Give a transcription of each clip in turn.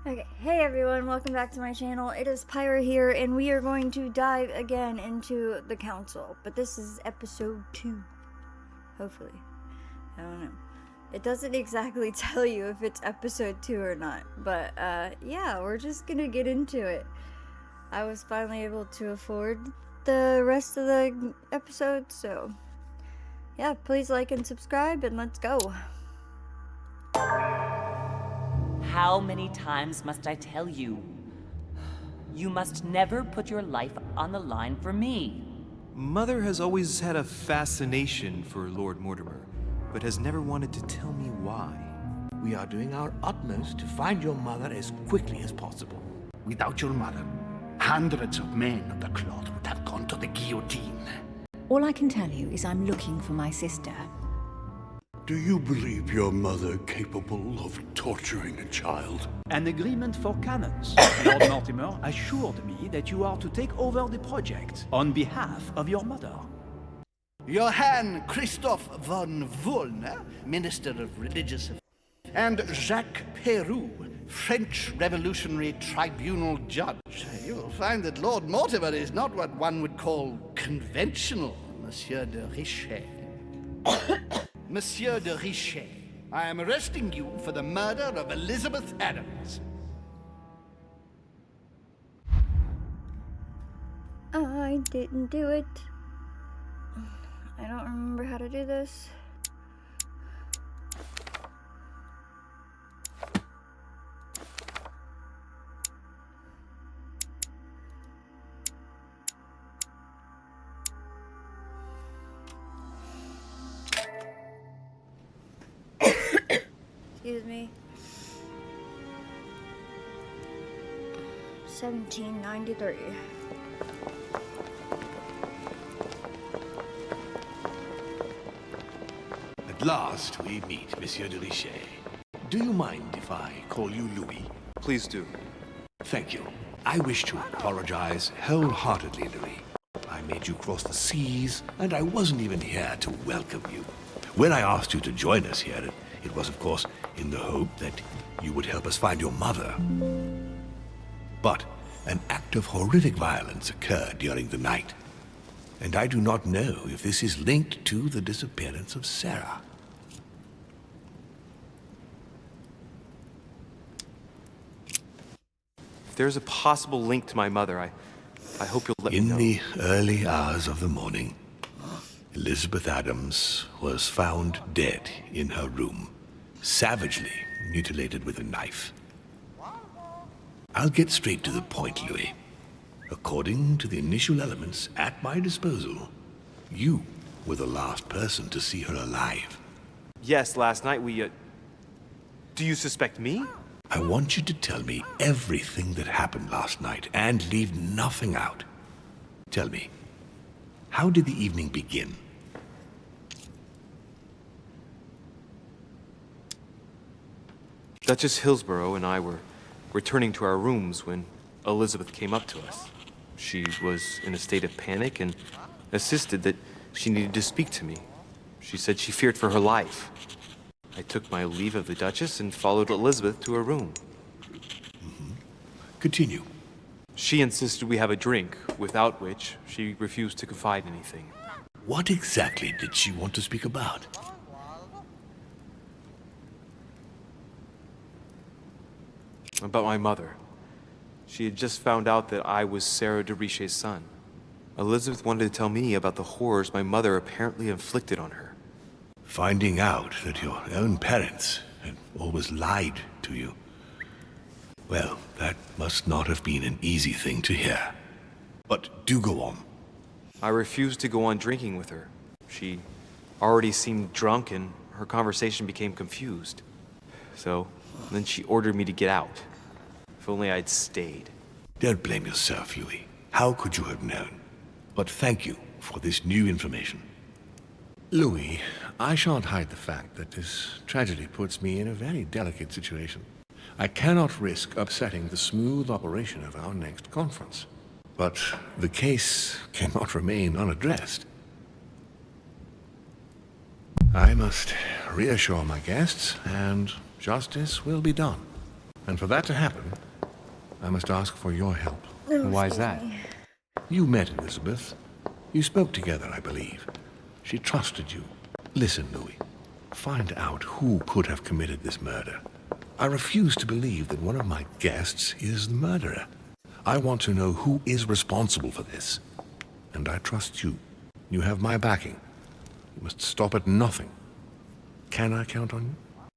Okay, hey everyone, welcome back to my channel. It is Pyra here, and we are going to dive again into the council. But this is episode 2. Hopefully. I don't know. It doesn't exactly tell you if it's episode 2 or not. But, yeah, we're just gonna get into it. I was finally able to afford the rest of the episode, so... yeah, please like and subscribe, and let's go. How many times must I tell you? You must never put your life on the line for me. Mother has always had a fascination for Lord Mortimer, but has never wanted to tell me why. We are doing our utmost to find your mother as quickly as possible. Without your mother, hundreds of men of the cloth would have gone to the guillotine. All I can tell you is I'm looking for my sister. Do you believe your mother capable of torturing a child? An agreement for cannons. Lord Mortimer assured me that you are to take over the project on behalf of your mother. Johann Christoph von Wollner, Minister of Religious Affairs, and Jacques Peroux, French Revolutionary Tribunal Judge. You will find that Lord Mortimer is not what one would call conventional, Monsieur de Richet. Monsieur de Richet, I am arresting you for the murder of Elizabeth Adams. I didn't do it. I don't remember how to do this. Excuse me. 1793. At last we meet, Monsieur de Richet. Do you mind if I call you Louis? Please do. Thank you. I wish to apologize wholeheartedly, Louis. I made you cross the seas, and I wasn't even here to welcome you. When I asked you to join us here, it was, of course, in the hope that you would help us find your mother. But an act of horrific violence occurred during the night, and I do not know if this is linked to the disappearance of Sarah. If there's a possible link to my mother, I hope you'll let me know. In the early hours of the morning, Elizabeth Adams was found dead in her room, savagely mutilated with a knife. I'll get straight to the point, Louis. According to the initial elements at my disposal, you were the last person to see her alive. Yes, last night we, Do you suspect me? I want you to tell me everything that happened last night and leave nothing out. Tell me, how did the evening begin? Duchess Hillsborough and I were returning to our rooms when Elizabeth came up to us. She was in a state of panic and insisted that she needed to speak to me. She said she feared for her life. I took my leave of the Duchess and followed Elizabeth to her room. Continue. She insisted we have a drink, without which she refused to confide anything. What exactly did she want to speak about? About my mother. She had just found out that I was Sarah de Richet's son. Elizabeth wanted to tell me about the horrors my mother apparently inflicted on her. Finding out that your own parents had always lied to you. Well, that must not have been an easy thing to hear. But do go on. I refused to go on drinking with her. She already seemed drunk and her conversation became confused. So, then she ordered me to get out. If only I'd stayed. Don't blame yourself, Louis. How could you have known? But thank you for this new information. Louis, I shan't hide the fact that this tragedy puts me in a very delicate situation. I cannot risk upsetting the smooth operation of our next conference. But the case cannot remain unaddressed. I must reassure my guests, and justice will be done. And for that to happen, I must ask for your help. Oh, Why is excuse that? me. You met Elizabeth. You spoke together, I believe. She trusted you. Listen, Louis. Find out who could have committed this murder. I refuse to believe that one of my guests is the murderer. I want to know who is responsible for this. And I trust you. You have my backing. You must stop at nothing. Can I count on you?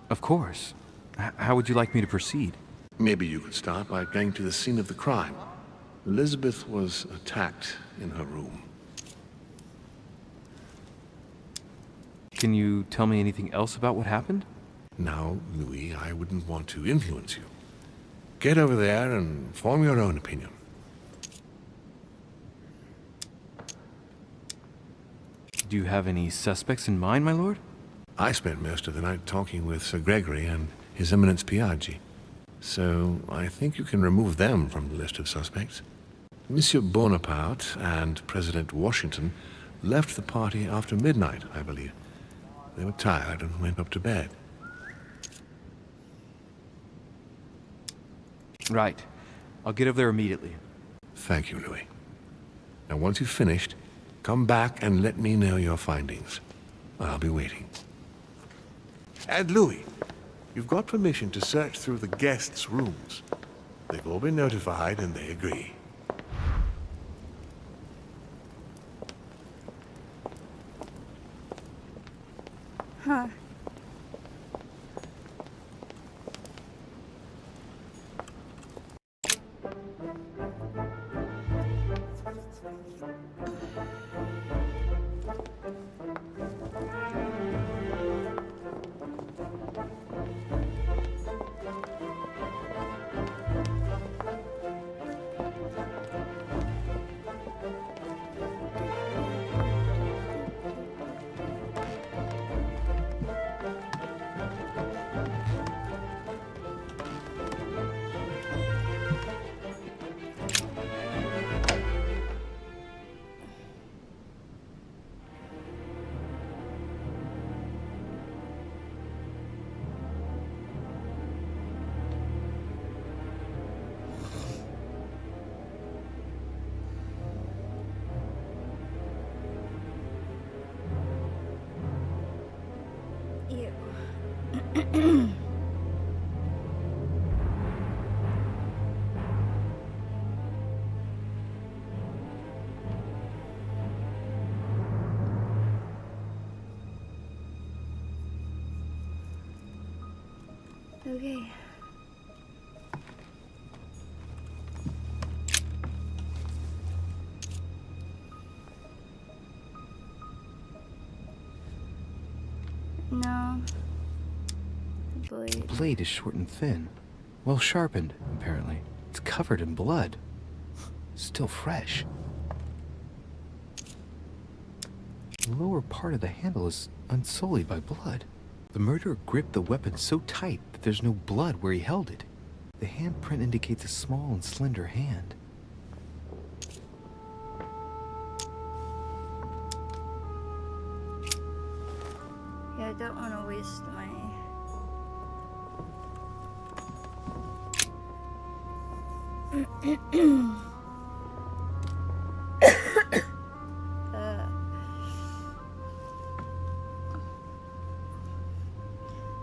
Of course. How would you like me to proceed? Maybe you could start by going to the scene of the crime. Elizabeth was attacked in her room. Can you tell me anything else about what happened? Now, Louis, I wouldn't want to influence you. Get over there and form your own opinion. Do you have any suspects in mind, my lord? I spent most of the night talking with Sir Gregory and His Eminence Piaggi, so I think you can remove them from the list of suspects. Monsieur Bonaparte and President Washington left the party after midnight, I believe. They were tired and went up to bed. Right. I'll get over there immediately. Thank you, Louis. Now, once you've finished, come back and let me know your findings. I'll be waiting. And Louis, you've got permission to search through the guests' rooms. They've all been notified and they agree. Huh. Ew. Okay. No. The blade. The blade is short and thin. Well sharpened, apparently. It's covered in blood. Still fresh. The lower part of the handle is unsullied by blood. The murderer gripped the weapon so tight that there's no blood where he held it. The handprint indicates a small and slender hand. Yeah, I don't want to waste my...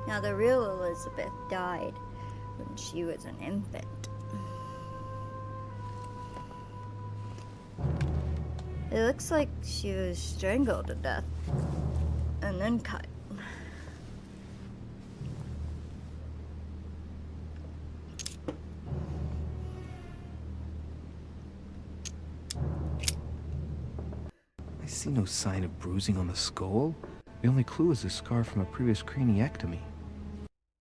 Now, the real Elizabeth died when she was an infant. It looks like she was strangled to death and then cut. I see no sign of bruising on the skull. The only clue is a scar from a previous craniectomy.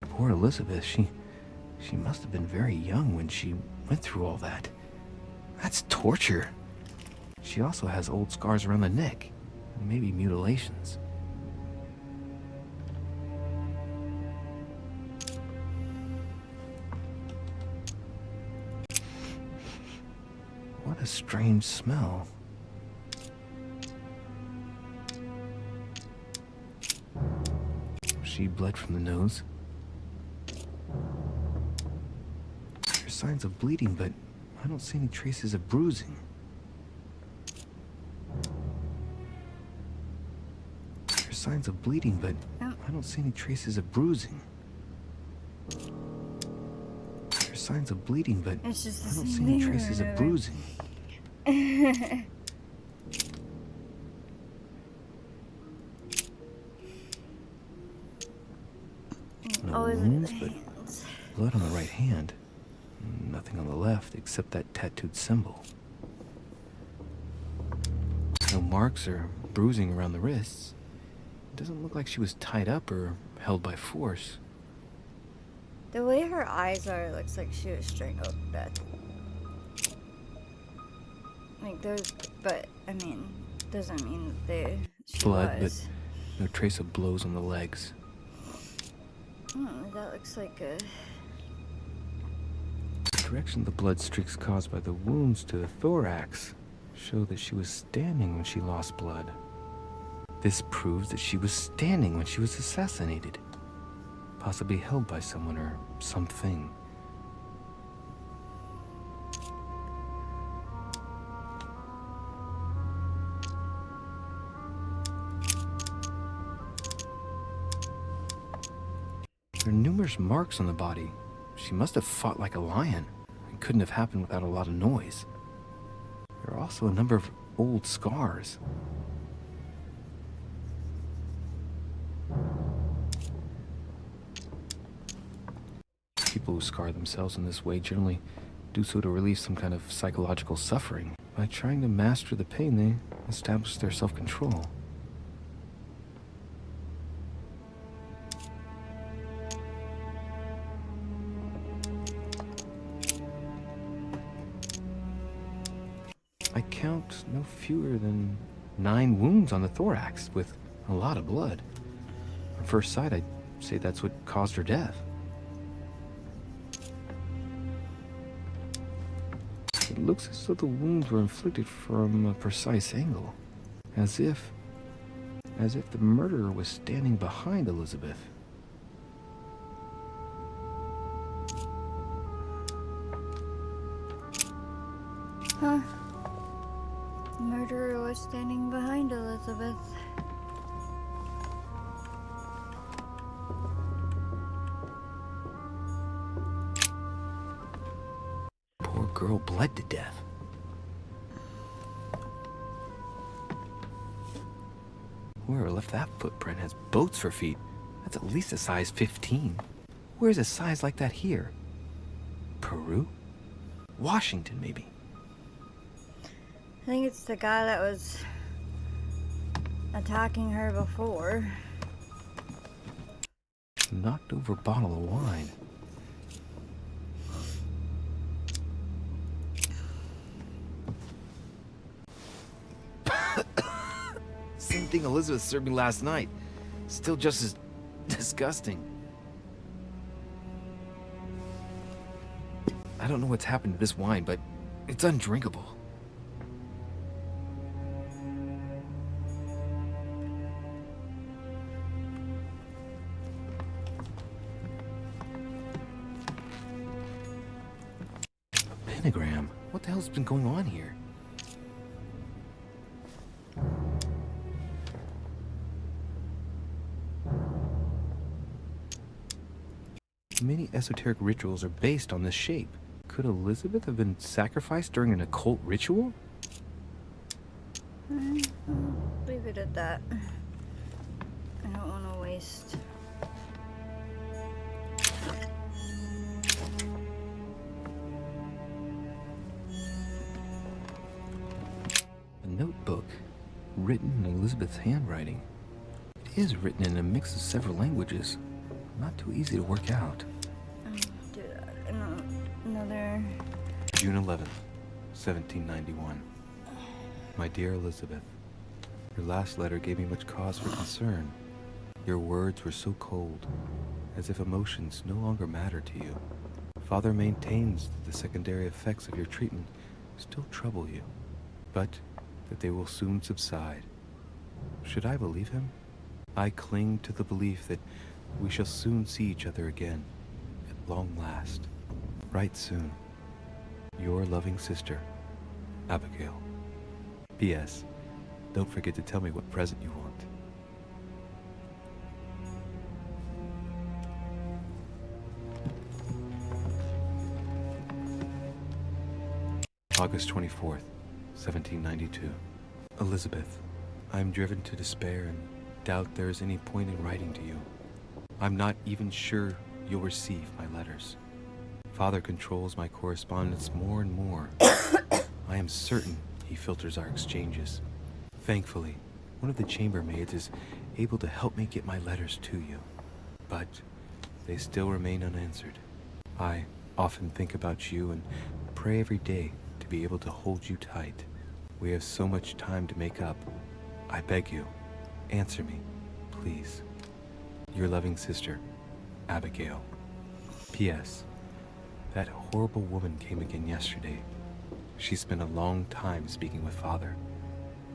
Poor Elizabeth, she must have been very young when she went through all that. That's torture. She also has old scars around the neck, and maybe mutilations. What a strange smell. She bled from the nose. There's signs of bleeding, but I don't see any traces of bruising. There's signs of bleeding, but I don't see any traces of bruising. There's signs of bleeding, but I don't see any traces of bruising. No wounds, but blood on the right hand. Nothing on the left except that tattooed symbol. No marks or bruising around the wrists. It doesn't look like she was tied up or held by force. The way her eyes are, it looks like she was strangled to death. Like those, but I mean, doesn't mean that she Blood, was. but no trace of blows on the legs. That looks like a... The direction of the blood streaks caused by the wounds to the thorax show that she was standing when she lost blood. This proves that she was standing when she was assassinated, possibly held by someone or something. There are numerous marks on the body. She must have fought like a lion. It couldn't have happened without a lot of noise. There are also a number of old scars. People who scar themselves in this way generally do so to relieve some kind of psychological suffering. By trying to master the pain, they establish their self-control. I count no fewer than 9 wounds on the thorax, with a lot of blood. On first sight, I'd say that's what caused her death. It looks as though the wounds were inflicted from a precise angle, as if the murderer was standing behind Elizabeth. Huh. Murderer was standing behind Elizabeth. Poor girl bled to death. Whoever left that footprint has boats for feet. That's at least a size 15. Where's a size like that here? Peru? Washington, maybe. I think it's the guy that was attacking her before. Knocked over a bottle of wine. Same thing Elizabeth served me last night. Still just as disgusting. I don't know what's happened to this wine, but it's undrinkable. A pentagram? What the hell's been going on here? Many esoteric rituals are based on this shape. Could Elizabeth have been sacrificed during an occult ritual? Leave it at that. I don't want to waste. A notebook written in Elizabeth's handwriting. It is written in a mix of several languages. Not too easy to work out. Do that. Another. June 11th, 1791. My dear Elizabeth, your last letter gave me much cause for concern. Your words were so cold, as if emotions no longer matter to you. Father maintains that the secondary effects of your treatment still trouble you, but that they will soon subside. Should I believe him? I cling to the belief that we shall soon see each other again, at long last. Write soon. Your loving sister, Abigail. P.S. Don't forget to tell me what present you want. August 24th, 1792. Elizabeth, I am driven to despair and doubt there is any point in writing to you. I'm not even sure you'll receive my letters. Father controls my correspondence more and more. I am certain he filters our exchanges. Thankfully, one of the chambermaids is able to help me get my letters to you. But they still remain unanswered. I often think about you and pray every day to be able to hold you tight. We have so much time to make up. I beg you, answer me, please. Your loving sister, Abigail. P.S. That horrible woman came again yesterday. She spent a long time speaking with Father.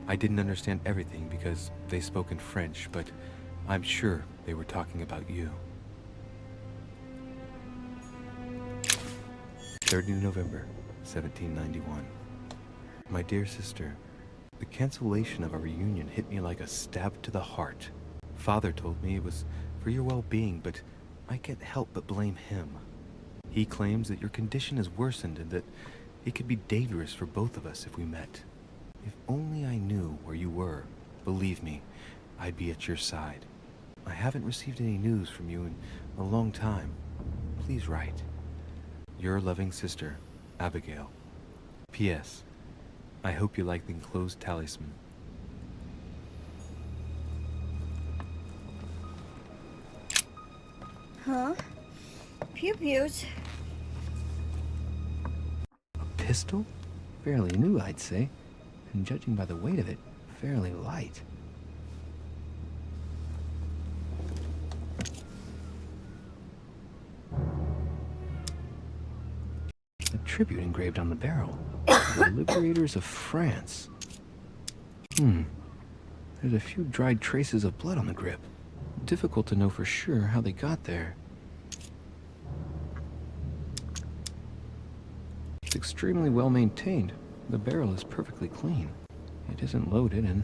I didn't understand everything because they spoke in French, but I'm sure they were talking about you. 3rd November, 1791. My dear sister, the cancellation of our reunion hit me like a stab to the heart. Father told me it was for your well-being, but I can't help but blame him. He claims that your condition has worsened and that it could be dangerous for both of us if we met. If only I knew where you were, believe me, I'd be at your side. I haven't received any news from you in a long time. Please write. Your loving sister, Abigail. P.S. I hope you like the enclosed talisman. Huh? Pew pews. A pistol? Fairly new, I'd say. And judging by the weight of it, fairly light. A tribute engraved on the barrel. The Liberators of France. There's a few dried traces of blood on the grip. Difficult to know for sure how they got there. It's extremely well maintained. The barrel is perfectly clean. It isn't loaded, and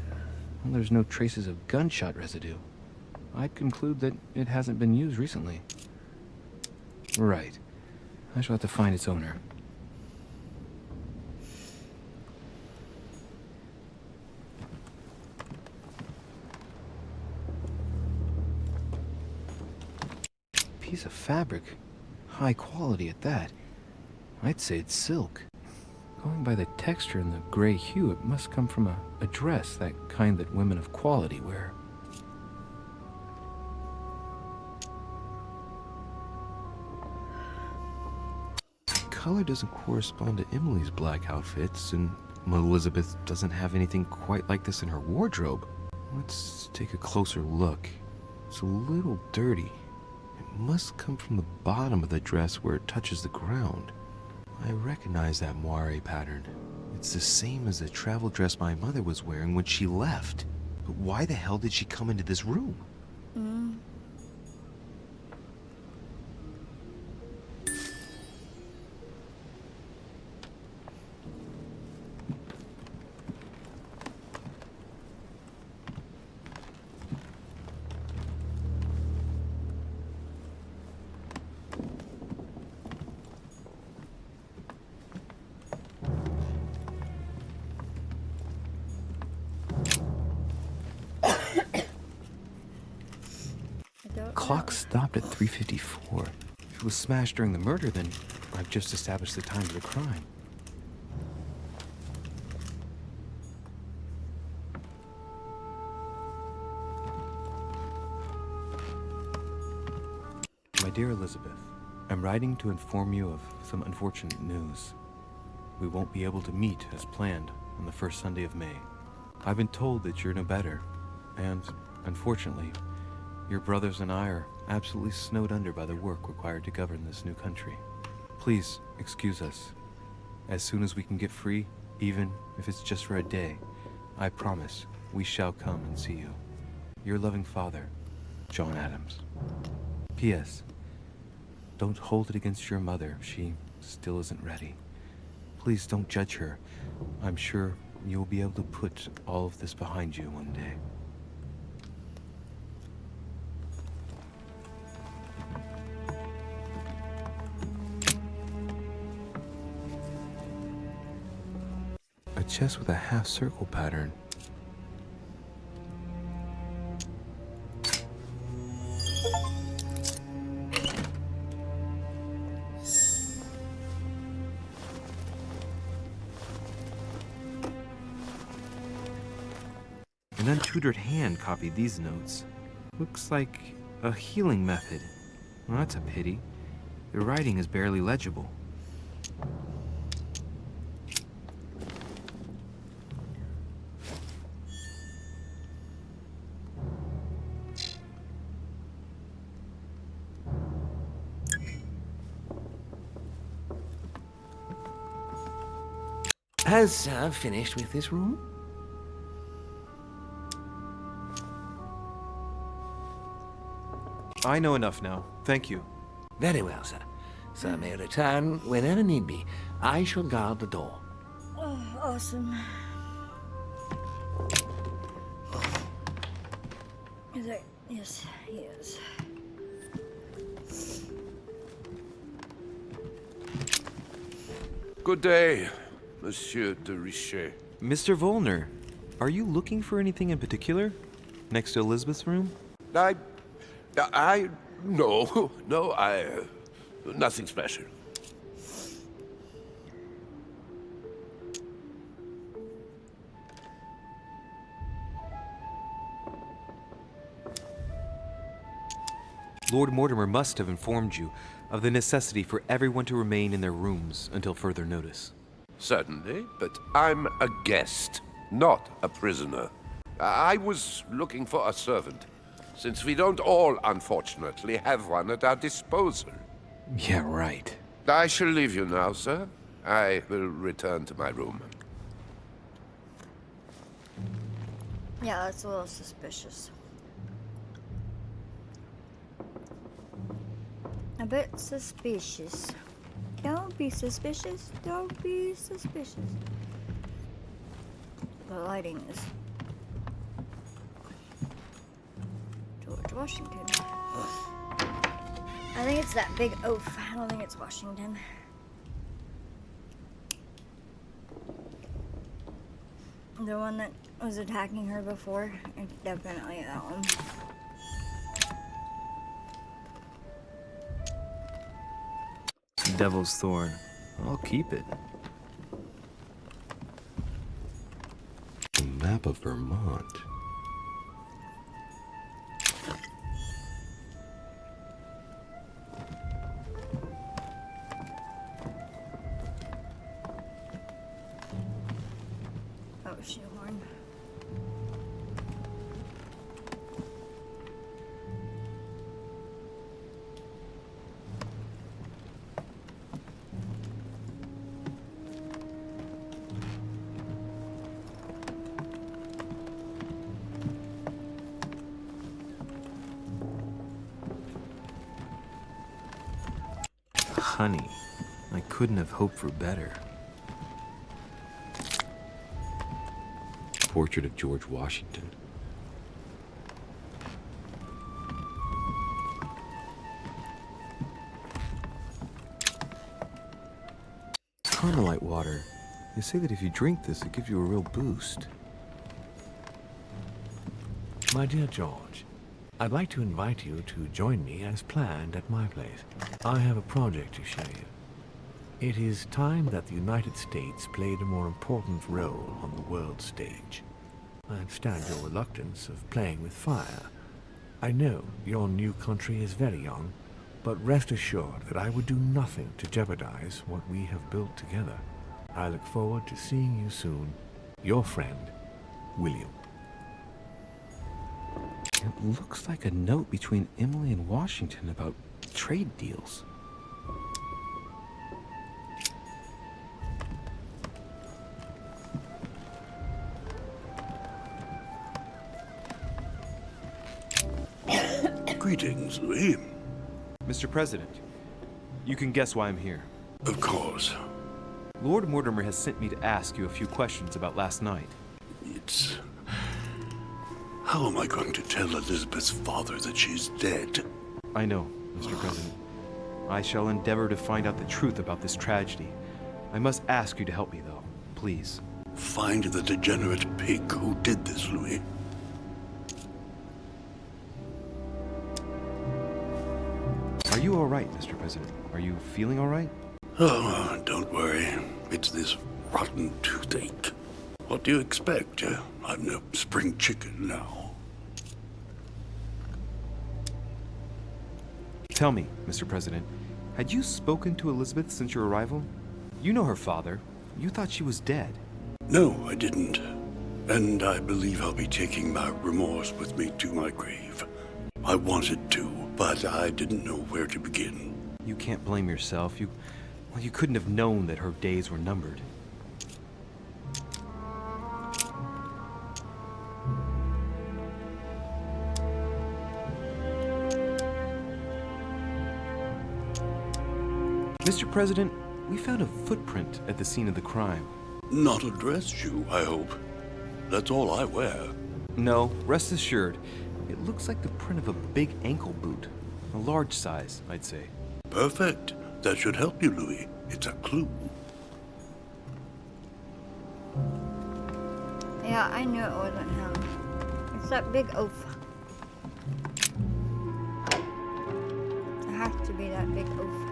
well, there's no traces of gunshot residue. I'd conclude that it hasn't been used recently. Right. I shall have to find its owner. Piece of fabric. High quality at that. I'd say it's silk. Going by the texture and the gray hue, it must come from a dress, that kind that women of quality wear. The color doesn't correspond to Emily's black outfits, and Elizabeth doesn't have anything quite like this in her wardrobe. Let's take a closer look. It's a little dirty. It must come from the bottom of the dress where it touches the ground. I recognize that moire pattern. It's the same as the travel dress my mother was wearing when she left. But why the hell did she come into this room? Clock stopped at 3:54. If it was smashed during the murder, then I've just established the time of the crime. My dear Elizabeth, I'm writing to inform you of some unfortunate news. We won't be able to meet as planned on the first Sunday of May. I've been told that you're no better, and unfortunately, your brothers and I are absolutely snowed under by the work required to govern this new country. Please excuse us. As soon as we can get free, even if it's just for a day, I promise we shall come and see you. Your loving father, John Adams. P.S. Don't hold it against your mother. She still isn't ready. Please don't judge her. I'm sure you'll be able to put all of this behind you one day. A chest with a half-circle pattern. An untutored hand copied these notes. Looks like a healing method. Well, that's a pity. The writing is barely legible. Has Sir finished with this room? I know enough now. Thank you. Very well, sir. Sir may return whenever need be. I shall guard the door. Oh, awesome. Is there? Yes, he is. Good day, Monsieur de Richet. Mr. Volner, are you looking for anything in particular? Next to Elizabeth's room? No, nothing special. Lord Mortimer must have informed you of the necessity for everyone to remain in their rooms until further notice. Certainly, but I'm a guest, not a prisoner. I was looking for a servant, since we don't all, unfortunately, have one at our disposal. Yeah, right. I shall leave you now, sir. I will return to my room. Yeah, that's a little suspicious. A bit suspicious. Don't be suspicious. Don't be suspicious. The lighting is George Washington. I think it's that big oaf. I don't think it's Washington. The one that was attacking her before. It's definitely that one. Devil's Thorn. I'll keep it. A map of Vermont. Oh, shoehorn. Honey, I couldn't have hoped for better. Portrait of George Washington. Carmelite water. They say that if you drink this, it gives you a real boost. My dear George, I'd like to invite you to join me as planned at my place. I have a project to show you. It is time that the United States played a more important role on the world stage. I understand your reluctance of playing with fire. I know your new country is very young, but rest assured that I would do nothing to jeopardize what we have built together. I look forward to seeing you soon. Your friend, William. It looks like a note between Emily and Washington about trade deals. Greetings, Louis. Mr. President, You can guess why I'm here. Of course. Lord Mortimer has sent me to ask you a few questions about last night. It's... How am I going to tell Elizabeth's father that she's dead? I know, Mr. President. I shall endeavor to find out the truth about this tragedy. I must ask you to help me, though. Please. Find the degenerate pig who did this, Louis. Are you all right, Mr. President? Are you feeling all right? Oh, don't worry. It's this rotten toothache. What do you expect? I'm no spring chicken now. Tell me, Mr. President, had you spoken to Elizabeth since your arrival? You know her father. You thought she was dead. No, I didn't. And I believe I'll be taking my remorse with me to my grave. I wanted to, but I didn't know where to begin. You can't blame yourself. You couldn't have known that her days were numbered. Mr. President, we found a footprint at the scene of the crime. Not a dress shoe, I hope. That's all I wear. No, rest assured. It looks like the print of a big ankle boot. A large size, I'd say. Perfect. That should help you, Louis. It's a clue. Yeah, I knew it wasn't him. It's that big oaf. It has to be that big oaf.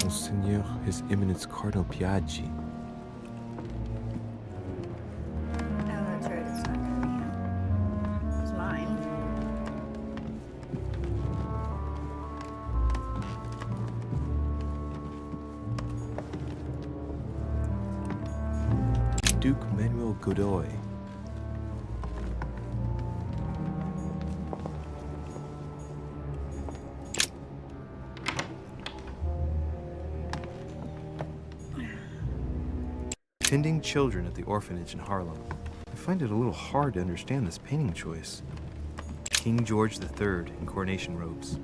Monseigneur, His Eminence Cardinal Piaggi. Oh, that's right. It's not gonna be him. It's mine. Duke Manuel Godoy. Tending children at the orphanage in Harlem. I find it a little hard to understand this painting choice. King George III in coronation robes.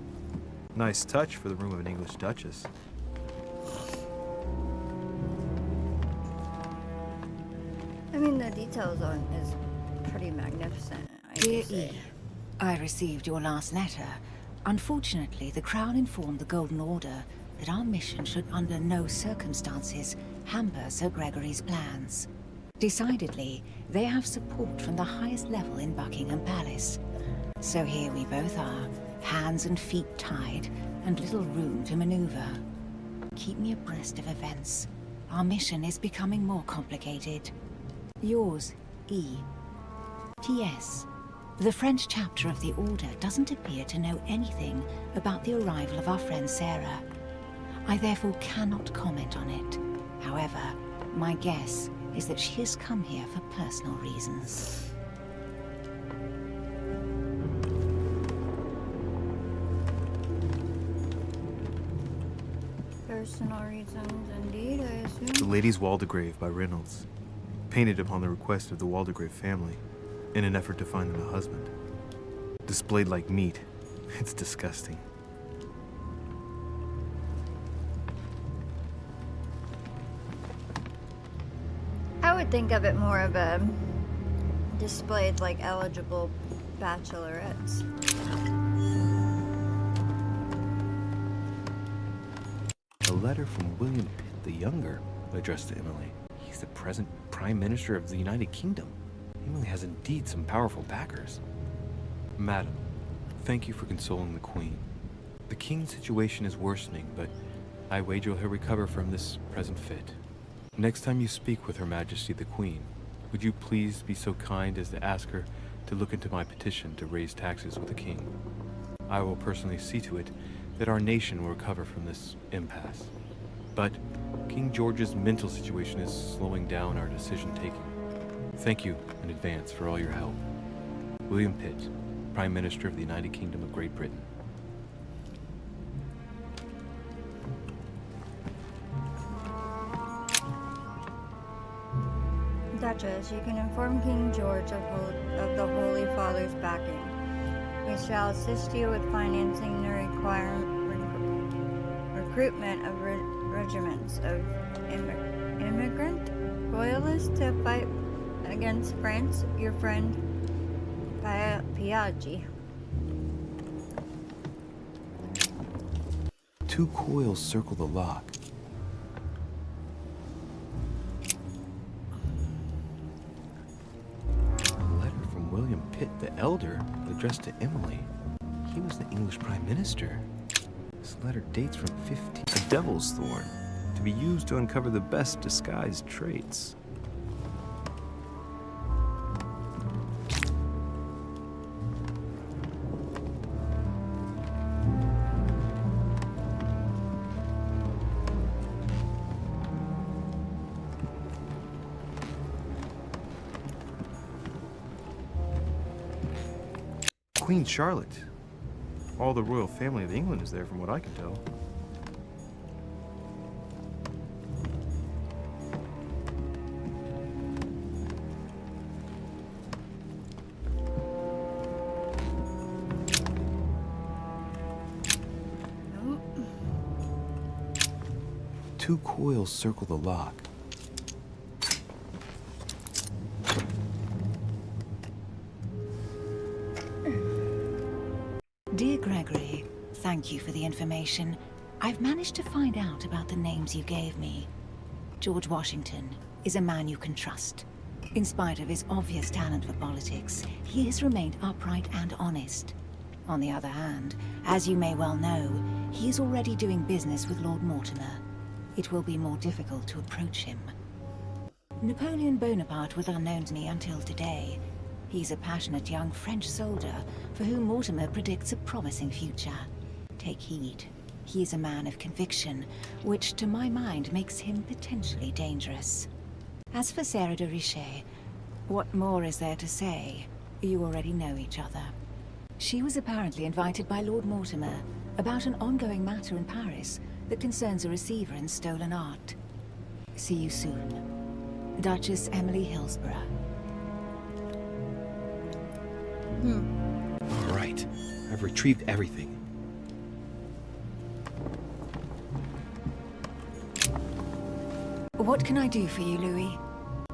Nice touch for the room of an English duchess. I mean, the details on is pretty magnificent. Dear E, I received your last letter. Unfortunately, the Crown informed the Golden Order that our mission should under no circumstances hamper Sir Gregory's plans. Decidedly, they have support from the highest level in Buckingham Palace. So here we both are, hands and feet tied, and little room to maneuver. Keep me abreast of events. Our mission is becoming more complicated. Yours, E. P.S. The French chapter of the Order doesn't appear to know anything about the arrival of our friend Sarah. I therefore cannot comment on it. However, my guess is that she has come here for personal reasons. Personal reasons, indeed, I assume. The Lady's Waldegrave by Reynolds. Painted upon the request of the Waldegrave family, in an effort to find them a husband. Displayed like meat. It's disgusting. I would think of it more of a displayed like eligible bachelorettes. A letter from William Pitt the Younger, addressed to Emily. He's the present Prime Minister of the United Kingdom. Emily has indeed some powerful backers. Madam, thank you for consoling the Queen. The King's situation is worsening, but I wager he'll recover from this present fit. Next time you speak with Her Majesty the Queen, would you please be so kind as to ask her to look into my petition to raise taxes with the king? I will personally see to it that our nation will recover from this impasse. But King George's mental situation is slowing down our decision-taking. Thank you in advance for all your help. William Pitt, Prime Minister of the United Kingdom of Great Britain. Duchess, you can inform King George of the Holy Father's backing. We shall assist you with financing the recruitment of regiments of immigrant royalists to fight against France, your friend Piaggi. 2 coils circle the lock. A letter from William Pitt the Elder, addressed to Emily. He was the English Prime Minister. This letter dates from 15... A devil's thorn, to be used to uncover the best disguised traits. Queen Charlotte. All the royal family of England is there from what I can tell. Two coils circle the lock. Dear Gregory, thank you for the information. I've managed to find out about the names you gave me. George Washington is a man you can trust. In spite of his obvious talent for politics, he has remained upright and honest. On the other hand, as you may well know, he is already doing business with Lord Mortimer. It will be more difficult to approach him. Napoleon Bonaparte was unknown to me until today. He's a passionate young French soldier for whom Mortimer predicts a promising future. Take heed. He is a man of conviction, which to my mind makes him potentially dangerous. As for Sarah de Richet, what more is there to say? You already know each other. She was apparently invited by Lord Mortimer about an ongoing matter in Paris that concerns a receiver in stolen art. See you soon. Duchess Emily Hillsborough. All right, I've retrieved everything. What can I do for you, Louis?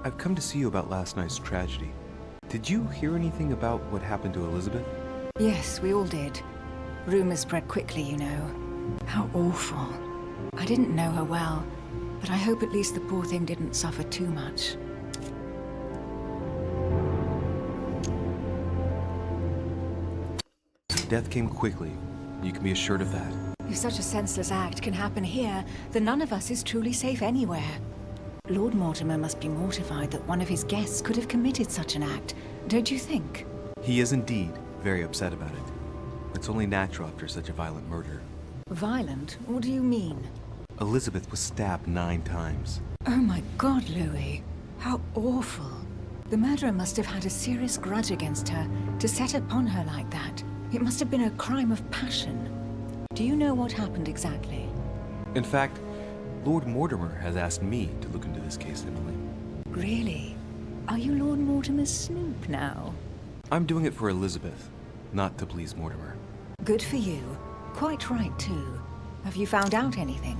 I've come to see you about last night's tragedy. Did you hear anything about what happened to Elizabeth? Yes, we all did. Rumors spread quickly, you know. How awful. I didn't know her well, but I hope at least the poor thing didn't suffer too much. Death came quickly. You can be assured of that. If such a senseless act can happen here, then none of us is truly safe anywhere. Lord Mortimer must be mortified that one of his guests could have committed such an act, don't you think? He is indeed very upset about it. It's only natural after such a violent murder. Violent? What do you mean? Elizabeth was stabbed 9 times. Oh my God, Louis. How awful. The murderer must have had a serious grudge against her to set upon her like that. It must have been a crime of passion. Do you know what happened exactly? In fact, Lord Mortimer has asked me to look into this case, Emily. Really? Are you Lord Mortimer's snoop now? I'm doing it for Elizabeth, not to please Mortimer. Good for you. Quite right, too. Have you found out anything?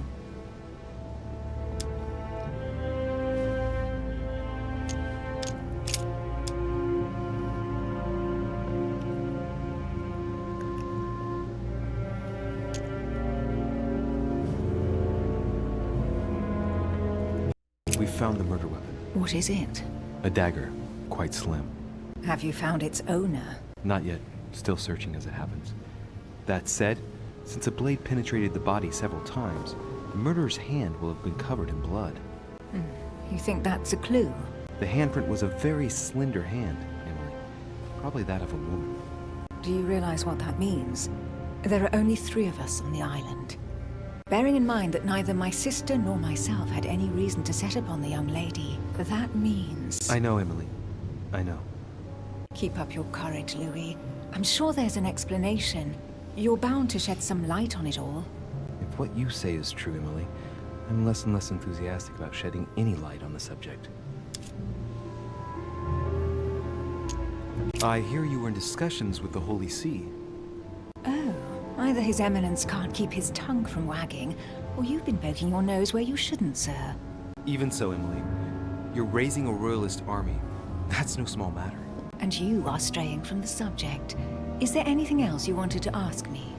We found the murder weapon. What is it? A dagger, quite slim. Have you found its owner? Not yet. Still searching as it happens. That said, since the blade penetrated the body several times, the murderer's hand will have been covered in blood. You think that's a clue? The handprint was a very slender hand, Emily. Probably that of a woman. Do you realize what that means? There are only 3 of us on the island. Bearing in mind that neither my sister nor myself had any reason to set upon the young lady, that means... I know, Emily. I know. Keep up your courage, Louis. I'm sure there's an explanation. You're bound to shed some light on it all. If what you say is true, Emily, I'm less and less enthusiastic about shedding any light on the subject. I hear you were in discussions with the Holy See. Oh, either His Eminence can't keep his tongue from wagging, or you've been poking your nose where you shouldn't, sir. Even so, Emily, you're raising a royalist army. That's no small matter. And you are straying from the subject. Is there anything else you wanted to ask me?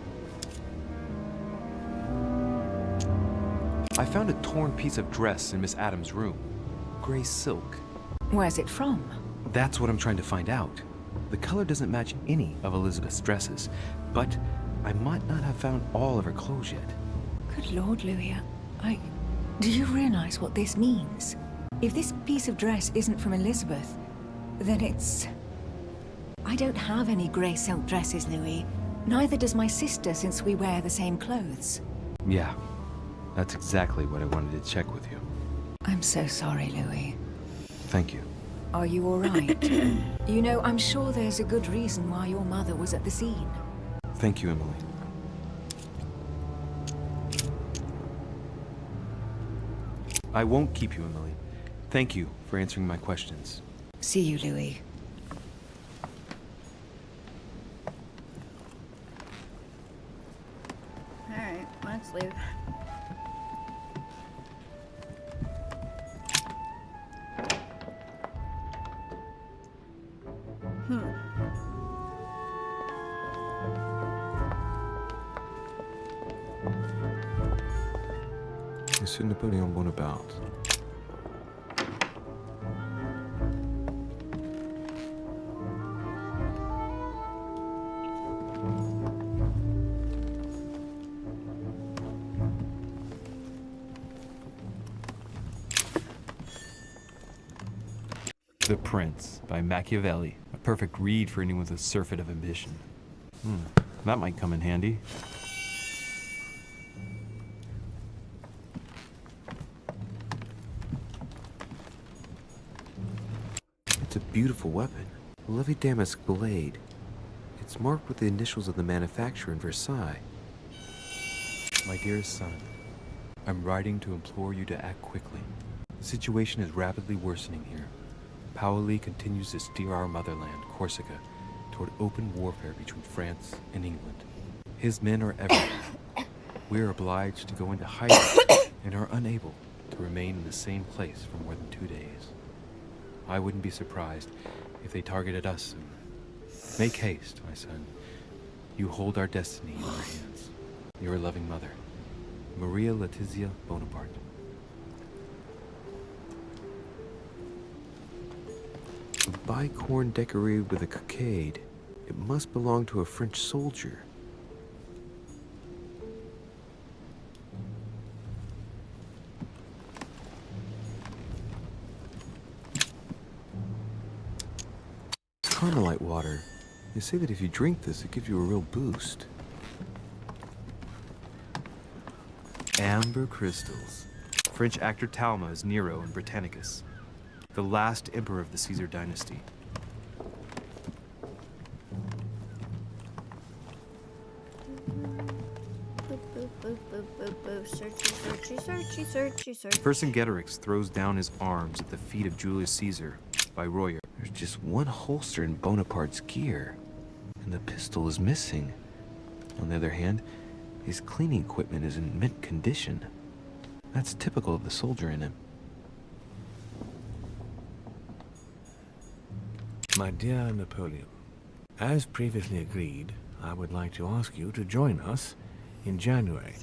I found a torn piece of dress in Miss Adams' room. Gray silk. Where's it from? That's what I'm trying to find out. The color doesn't match any of Elizabeth's dresses, but I might not have found all of her clothes yet. Good Lord, Louis, do you realize what this means? If this piece of dress isn't from Elizabeth, then it's... I don't have any grey silk dresses, Louis. Neither does my sister, since we wear the same clothes. Yeah, that's exactly what I wanted to check with you. I'm so sorry, Louis. Thank you. Are you all right? You know, I'm sure there's a good reason why your mother was at the scene. Thank you, Emily. I won't keep you, Emily. Thank you for answering my questions. See you, Louis. Alright, let's leave. Monsieur Napoleon Bonaparte. The Prince by Machiavelli. A perfect read for anyone with a surfeit of ambition. That might come in handy. It's a beautiful weapon. A lovely damask blade. It's marked with the initials of the manufacturer in Versailles. My dearest son, I'm writing to implore you to act quickly. The situation is rapidly worsening here. Paoli continues to steer our motherland, Corsica, toward open warfare between France and England. His men are everywhere. We are obliged to go into hiding and are unable to remain in the same place for more than 2 days. I wouldn't be surprised if they targeted us soon. Make haste, my son. You hold our destiny in your hands. Your loving mother, Maria Letizia Bonaparte. A bicorn decorated with a cockade. It must belong to a French soldier. Carmelite water. They say that if you drink this, it gives you a real boost. Amber crystals. French actor Talma is Nero in Britannicus, the last emperor of the Caesar dynasty. Vercingetorix throws down his arms at the feet of Julius Caesar by Royer. There's just one holster in Bonaparte's gear, and the pistol is missing. On the other hand, his cleaning equipment is in mint condition. That's typical of the soldier in him. My dear Napoleon, as previously agreed, I would like to ask you to join us in January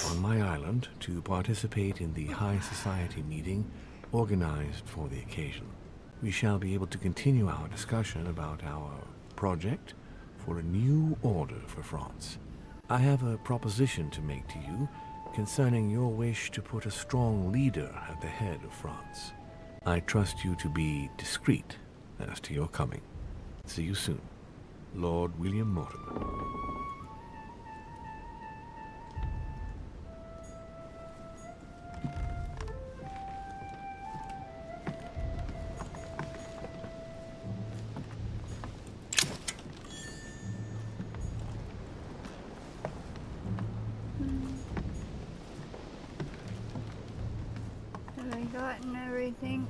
on my island to participate in the High Society meeting organized for the occasion. We shall be able to continue our discussion about our project for a new order for France. I have a proposition to make to you concerning your wish to put a strong leader at the head of France. I trust you to be discreet as to your coming. See you soon, Lord William Mortimer. Have I gotten everything?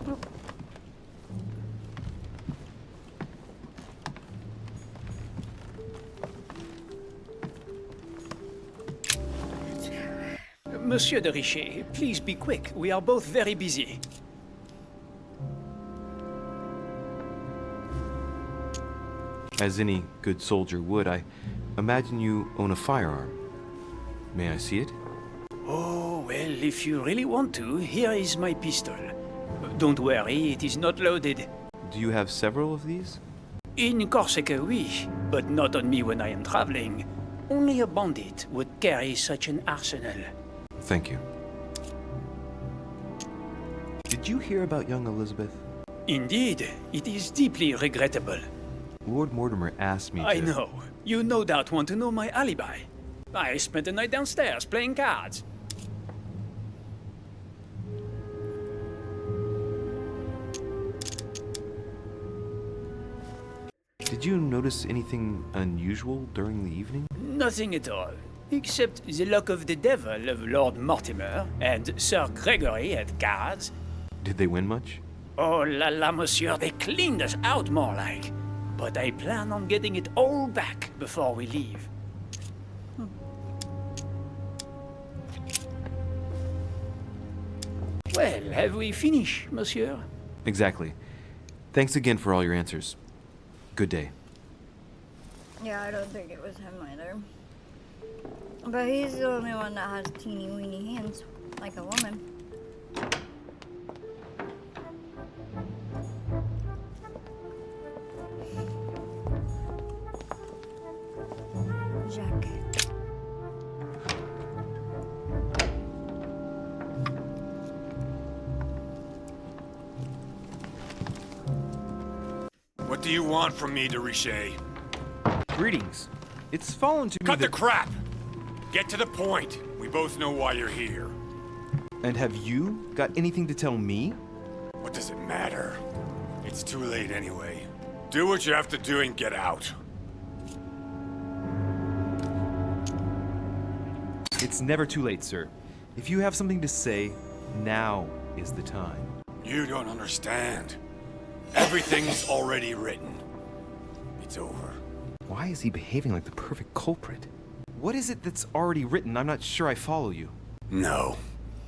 Oh. Monsieur de Richet, please be quick. We are both very busy. As any good soldier would, I imagine you own a firearm. May I see it? Oh, well, if you really want to, here is my pistol. Don't worry, it is not loaded. Do you have several of these? In Corsica, oui, but not on me when I am traveling. Only a bandit would carry such an arsenal. Thank you. Did you hear about young Elizabeth? Indeed, it is deeply regrettable. Lord Mortimer asked me to... I know. You no doubt want to know my alibi. I spent the night downstairs playing cards. Did you notice anything unusual during the evening? Nothing at all. Except the luck of the devil of Lord Mortimer and Sir Gregory at cards. Did they win much? Oh la la, monsieur, they cleaned us out more like. But I plan on getting it all back before we leave. Well, have we finished, monsieur? Exactly. Thanks again for all your answers. Good day. Yeah, I don't think it was him either. But he's the only one that has teeny weeny hands, like a woman. Jack. What do you want from me, de Richet? Greetings. It's fallen to me Cut the that... crap! Get to the point. We both know why you're here. And have you got anything to tell me? What does it matter? It's too late anyway. Do what you have to do and get out. It's never too late, sir. If you have something to say, now is the time. You don't understand. Everything's already written. It's over. Why is he behaving like the perfect culprit? What is it that's already written? I'm not sure I follow you. No,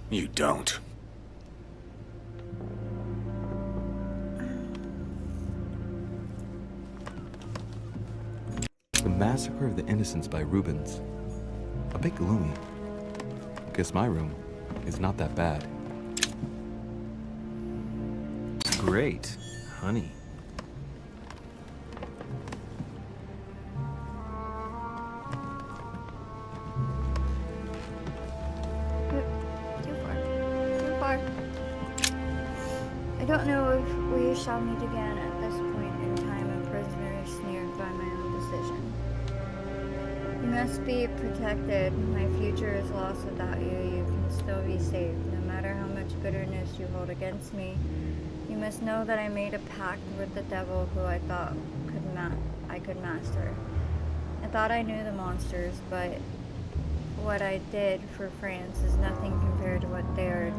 you don't. The Massacre of the Innocents by Rubens. A bit gloomy. Guess my room is not that bad. Great. Honey. Too far. Too far. I don't know if we shall meet again at this point in time. A prisoner is sneered by my own decision. You must be protected. My future is lost without you. You can still be saved. No matter how much bitterness you hold against me, you must know that I made a pact with the devil who I thought I could master. I thought I knew the monsters, but what I did for France is nothing compared to what they are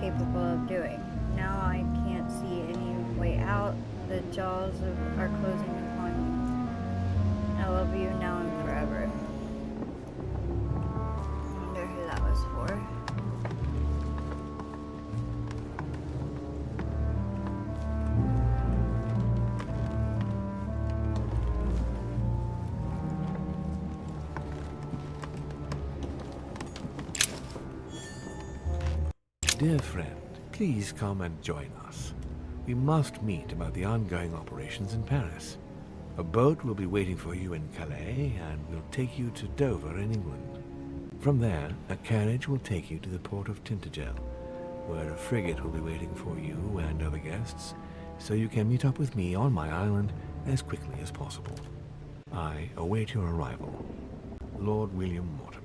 capable of doing. Now I can't see any way out. The jaws are closing upon me. I love you now and forever. I wonder who that was for. Dear friend, please come and join us. We must meet about the ongoing operations in Paris. A boat will be waiting for you in Calais and will take you to Dover in England. From there, a carriage will take you to the port of Tintagel, where a frigate will be waiting for you and other guests, so you can meet up with me on my island as quickly as possible. I await your arrival. Lord William Mortimer.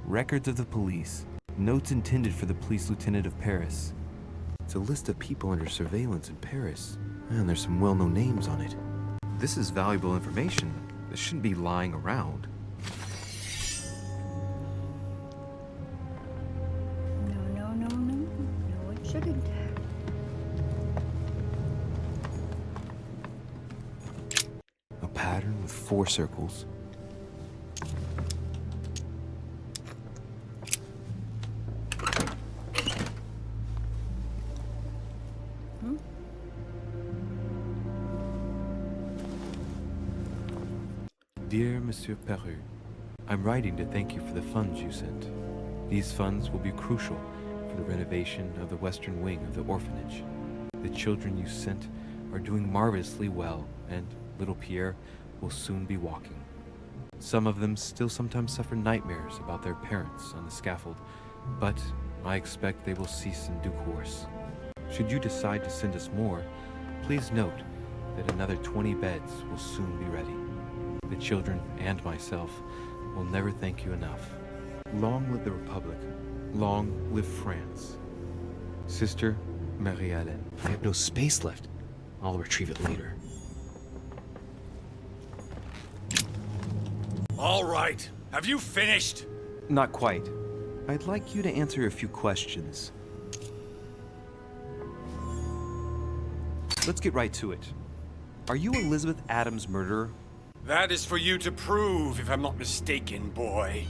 Records of the police. Notes intended for the police lieutenant of Paris. It's a list of people under surveillance in Paris, and there's some well-known names on it. This is valuable information. This shouldn't be lying around. No, it shouldn't. A pattern with 4 circles. Dear Monsieur Peru, I'm writing to thank you for the funds you sent. These funds will be crucial for the renovation of the western wing of the orphanage. The children you sent are doing marvelously well, and little Pierre will soon be walking. Some of them still sometimes suffer nightmares about their parents on the scaffold, but I expect they will cease in due course. Should you decide to send us more, please note that another 20 beds will soon be ready. The children and myself will never thank you enough. Long live the Republic. Long live France. Sister Marie-Hélène. I have no space left. I'll retrieve it later. All right. Have you finished? Not quite. I'd like you to answer a few questions. Let's get right to it. Are you Elizabeth Adams' murderer? That is for you to prove, if I'm not mistaken, boy.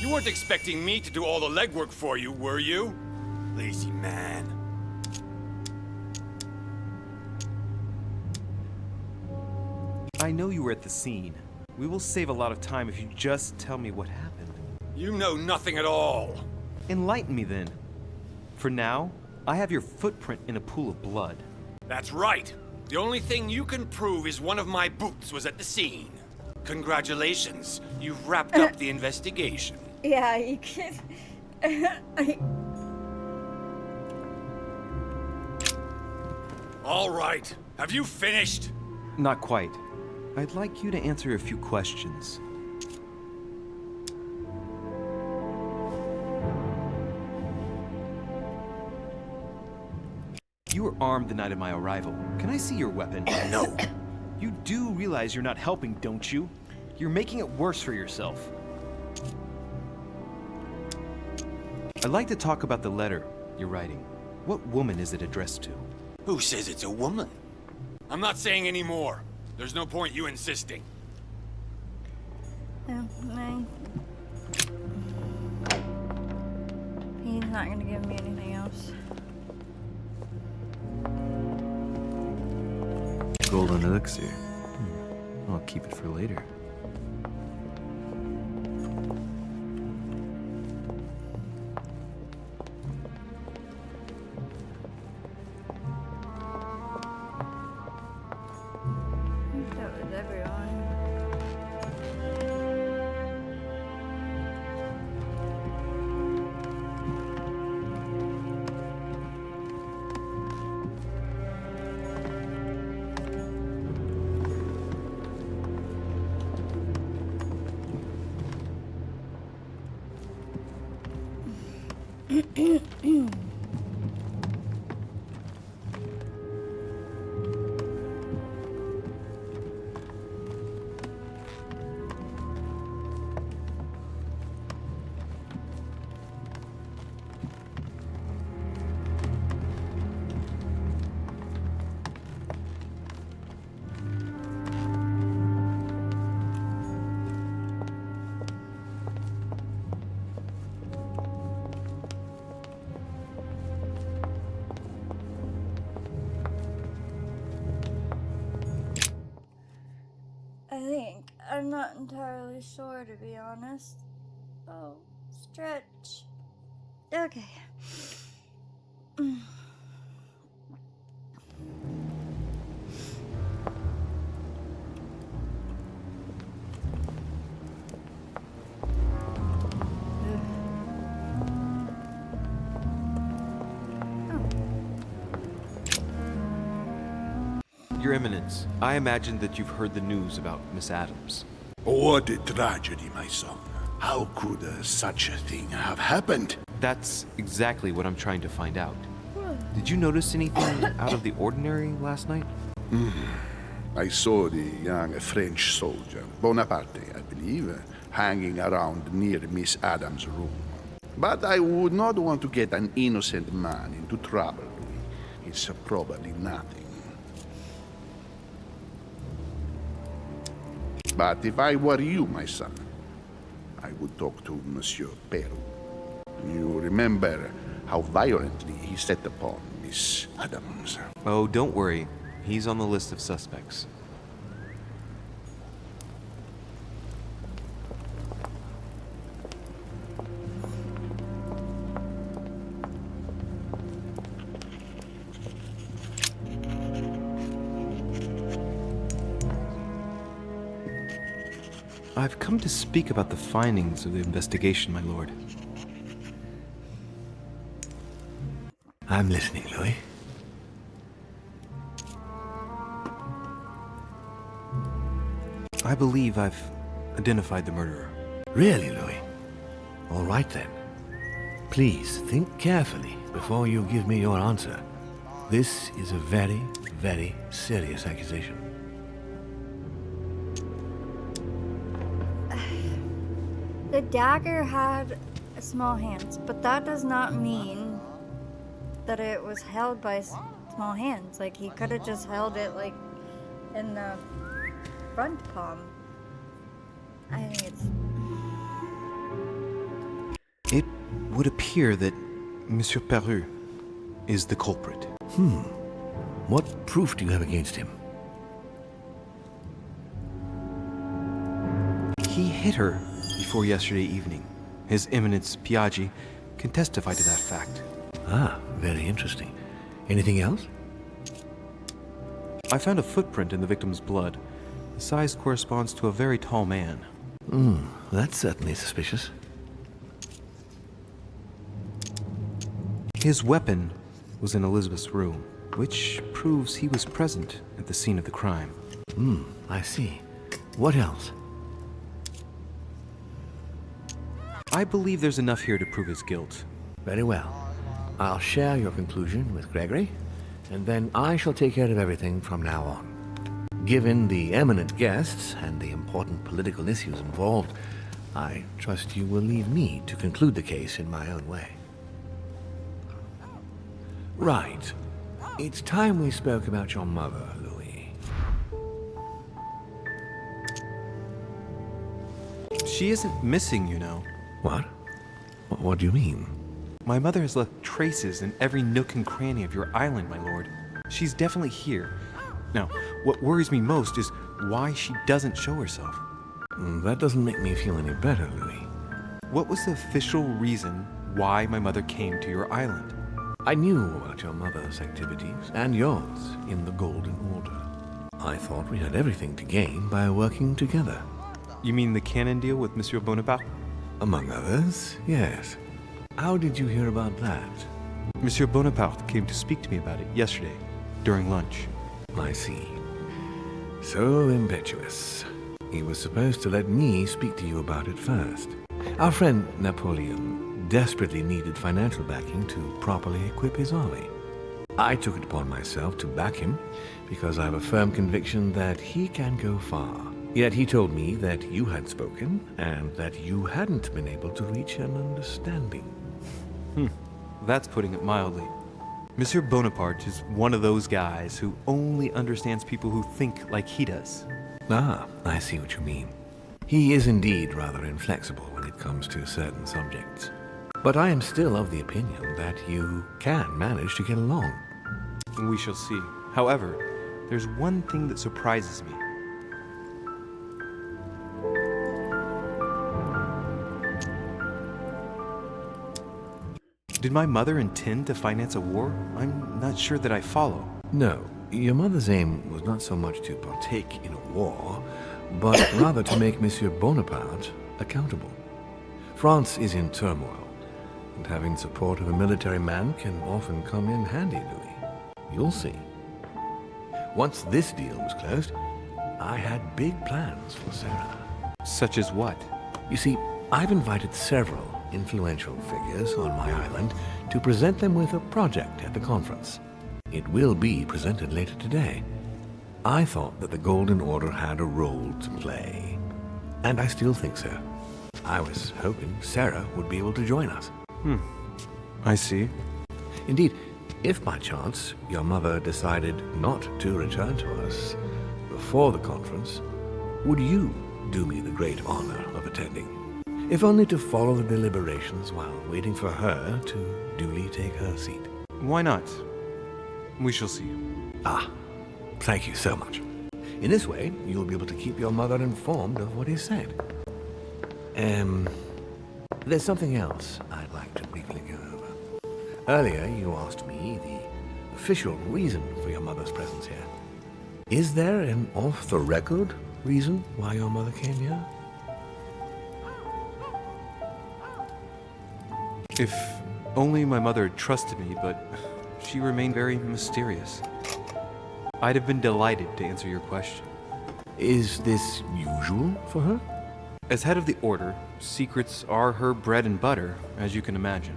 You weren't expecting me to do all the legwork for you, were you? Lazy man. I know you were at the scene. We will save a lot of time if you just tell me what happened. You know nothing at all. Enlighten me then. For now, I have your footprint in a pool of blood. That's right. The only thing you can prove is one of my boots was at the scene. Congratulations, you've wrapped up the investigation. Yeah, you can. All right, have you finished? Not quite. I'd like you to answer a few questions. You were armed the night of my arrival. Can I see your weapon? No. You do realize you're not helping, don't you? You're making it worse for yourself. I'd like to talk about the letter you're writing. What woman is it addressed to? Who says it's a woman? I'm not saying any more. There's no point you insisting. He's not gonna give me anything else. Golden elixir. I'll keep it for later. That was everyone. I'm not entirely sure, to be honest. Oh. Stretch. Okay. Your Eminence, I imagine that you've heard the news about Miss Adams. What a tragedy, my son. How could such a thing have happened? That's exactly what I'm trying to find out. Did you notice anything out of the ordinary last night? I saw the young French soldier, Bonaparte, I believe, hanging around near Miss Adams' room. But I would not want to get an innocent man into trouble. It's probably nothing. But if I were you, my son, I would talk to Monsieur Peru. You remember how violently he set upon Miss Adams. Oh, don't worry. He's on the list of suspects. I've come to speak about the findings of the investigation, my lord. I'm listening, Louis. I believe I've identified the murderer. Really, Louis? All right then. Please think carefully before you give me your answer. This is a very, very serious accusation. The dagger had small hands, but that does not mean that it was held by small hands. Like, he could have just held it, like, in the front palm. I think it's... It would appear that Monsieur Peru is the culprit. What proof do you have against him? He hit her before yesterday evening. His Eminence Piaggi can testify to that fact. Ah, very interesting. Anything else? I found a footprint in the victim's blood. The size corresponds to a very tall man. That's certainly suspicious. His weapon was in Elizabeth's room, which proves he was present at the scene of the crime. I see. What else? I believe there's enough here to prove his guilt. Very well. I'll share your conclusion with Gregory, and then I shall take care of everything from now on. Given the eminent guests and the important political issues involved, I trust you will leave me to conclude the case in my own way. Right. It's time we spoke about your mother, Louis. She isn't missing, you know. What? What do you mean? My mother has left traces in every nook and cranny of your island, my lord. She's definitely here. Now, what worries me most is why she doesn't show herself. That doesn't make me feel any better, Louis. What was the official reason why my mother came to your island? I knew about your mother's activities, and yours, in the Golden Order. I thought we had everything to gain by working together. You mean the canon deal with Monsieur Bonaparte? Among others, yes. How did you hear about that? Monsieur Bonaparte came to speak to me about it yesterday, during lunch. I see. So impetuous. He was supposed to let me speak to you about it first. Our friend Napoleon desperately needed financial backing to properly equip his army. I took it upon myself to back him because I have a firm conviction that he can go far. Yet he told me that you had spoken and that you hadn't been able to reach an understanding. That's putting it mildly. Monsieur Bonaparte is one of those guys who only understands people who think like he does. Ah, I see what you mean. He is indeed rather inflexible when it comes to certain subjects. But I am still of the opinion that you can manage to get along. We shall see. However, there's one thing that surprises me. Did my mother intend to finance a war? I'm not sure that I follow. No, your mother's aim was not so much to partake in a war, but rather to make Monsieur Bonaparte accountable. France is in turmoil, and having support of a military man can often come in handy, Louis. You'll see. Once this deal was closed, I had big plans for Sarah. Such as what? You see, I've invited several influential figures on my island to present them with a project at the conference. It will be presented later today. I thought that the Golden Order had a role to play, and I still think so. I was hoping Sarah would be able to join us. I see. Indeed, if by chance your mother decided not to return to us before the conference, would you do me the great honor of attending? If only to follow the deliberations while waiting for her to duly take her seat. Why not? We shall see. Ah, thank you so much. In this way, you'll be able to keep your mother informed of what is said. There's something else I'd like to briefly go over. Earlier, you asked me the official reason for your mother's presence here. Is there an off-the-record reason why your mother came here? If only my mother had trusted me, but she remained very mysterious. I'd have been delighted to answer your question. Is this usual for her? As head of the Order, secrets are her bread and butter, as you can imagine.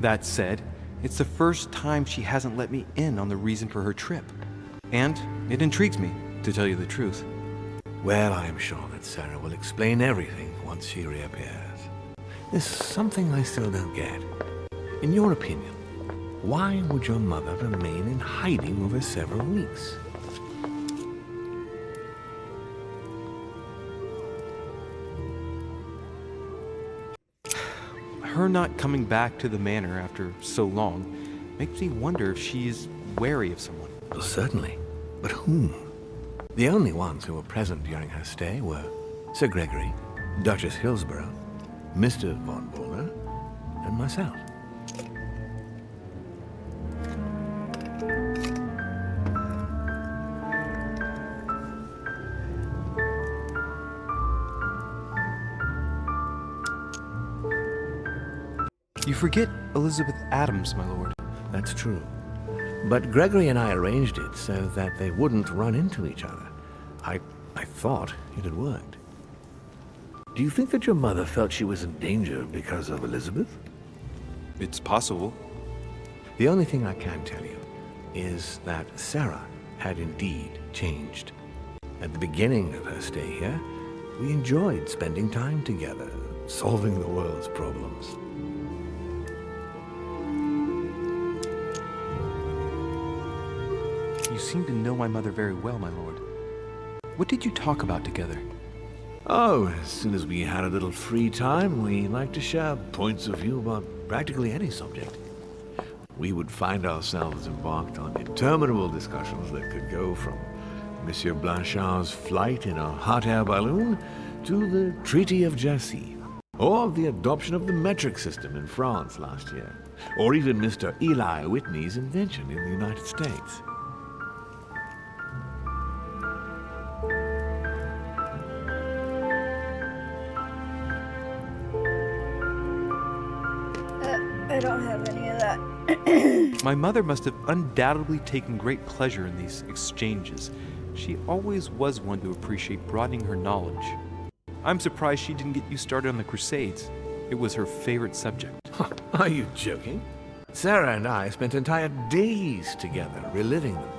That said, it's the first time she hasn't let me in on the reason for her trip. And it intrigues me, to tell you the truth. Well, I am sure that Sarah will explain everything once she reappears. There's something I still don't get. In your opinion, why would your mother remain in hiding over several weeks? Her not coming back to the manor after so long makes me wonder if she is wary of someone. Well, certainly. But whom? The only ones who were present during her stay were Sir Gregory, Duchess Hillsborough, Mr. von Wollner, and myself. You forget Elizabeth Adams, my lord. That's true. But Gregory and I arranged it so that they wouldn't run into each other. I thought it had worked. Do you think that your mother felt she was in danger because of Elizabeth? It's possible. The only thing I can tell you is that Sarah had indeed changed. At the beginning of her stay here, we enjoyed spending time together, solving the world's problems. You seem to know my mother very well, my lord. What did you talk about together? Oh, as soon as we had a little free time, we liked to share points of view about practically any subject. We would find ourselves embarked on interminable discussions that could go from Monsieur Blanchard's flight in a hot air balloon to the Treaty of Jassy, or the adoption of the metric system in France last year, or even Mr. Eli Whitney's invention in the United States. I don't have any of that. My mother must have undoubtedly taken great pleasure in these exchanges. She always was one to appreciate broadening her knowledge. I'm surprised she didn't get you started on the Crusades. It was her favorite subject. Are you joking? Sarah and I spent entire days together reliving them.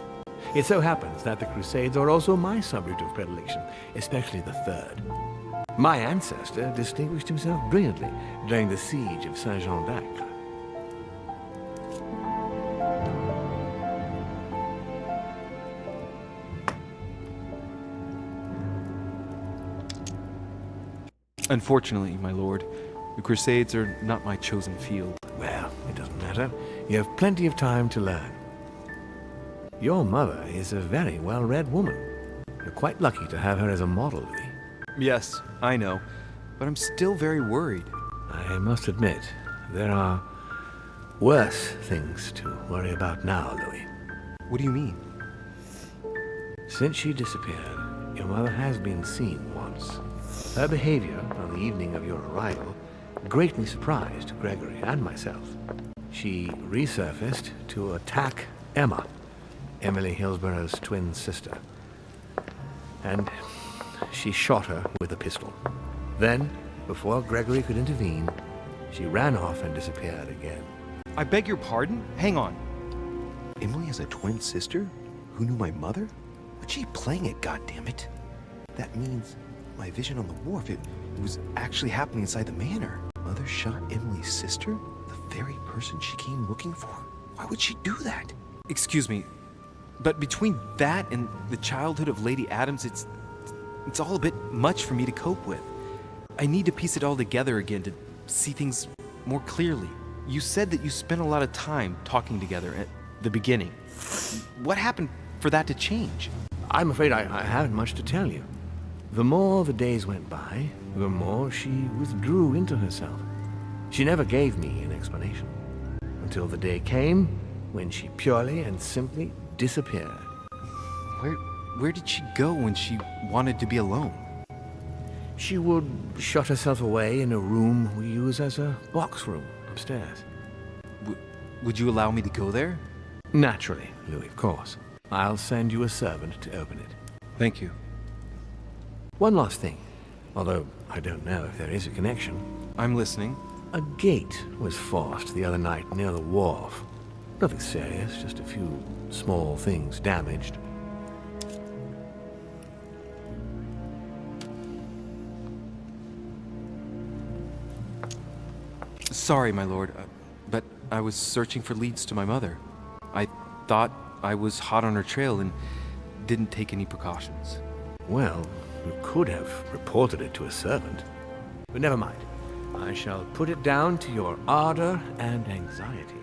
It so happens that the Crusades are also my subject of predilection, especially the third. My ancestor distinguished himself brilliantly during the siege of Saint-Jean d'Acre. Unfortunately, my lord, the Crusades are not my chosen field. Well, it doesn't matter. You have plenty of time to learn. Your mother is a very well-read woman. You're quite lucky to have her as a model, Louis. Yes, I know, but I'm still very worried. I must admit, there are worse things to worry about now, Louis. What do you mean? Since she disappeared, your mother has been seen once. Her behavior on the evening of your arrival greatly surprised Gregory and myself. She resurfaced to attack Emma, Emily Hillsborough's twin sister. And she shot her with a pistol. Then, before Gregory could intervene, she ran off and disappeared again. I beg your pardon? Hang on. Emily has a twin sister who knew my mother? What's she playing at, goddammit? That means my vision on the wharf, it was actually happening inside the manor. Mother shot Emily's sister? The very person she came looking for? Why would she do that? Excuse me, but between that and the childhood of Lady Adams, it's all a bit much for me to cope with. I need to piece it all together again to see things more clearly. You said that you spent a lot of time talking together at the beginning. What happened for that to change? I'm afraid I haven't much to tell you. The more the days went by, the more she withdrew into herself. She never gave me an explanation. Until the day came when she purely and simply disappeared. Where did she go when she wanted to be alone? She would shut herself away in a room we use as a box room upstairs. Would you allow me to go there? Naturally, Louis, of course. I'll send you a servant to open it. Thank you. One last thing, although I don't know if there is a connection. I'm listening. A gate was forced the other night near the wharf. Nothing serious, just a few small things damaged. Sorry, my lord, but I was searching for leads to my mother. I thought I was hot on her trail and didn't take any precautions. Well, you could have reported it to a servant. But never mind. I shall put it down to your ardor and anxiety.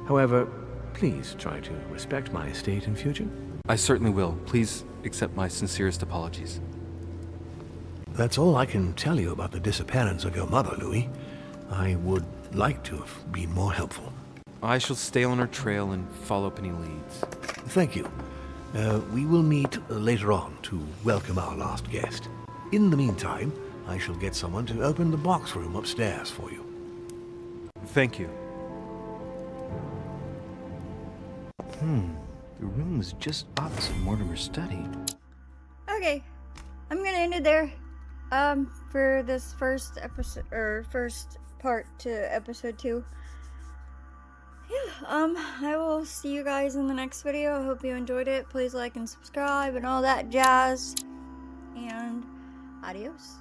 However, please try to respect my estate in future. I certainly will. Please accept my sincerest apologies. That's all I can tell you about the disappearance of your mother, Louis. I would like to have been more helpful. I shall stay on her trail and follow up any leads. Thank you. We will meet later on to welcome our last guest. In the meantime, I shall get someone to open the box room upstairs for you. Thank you. The room is just opposite Mortimer's study. Okay, I'm gonna end it there. For this first episode, or first part to episode 2. Yeah, I will see you guys in the next video. I hope you enjoyed it. Please like and subscribe and all that jazz. And adios.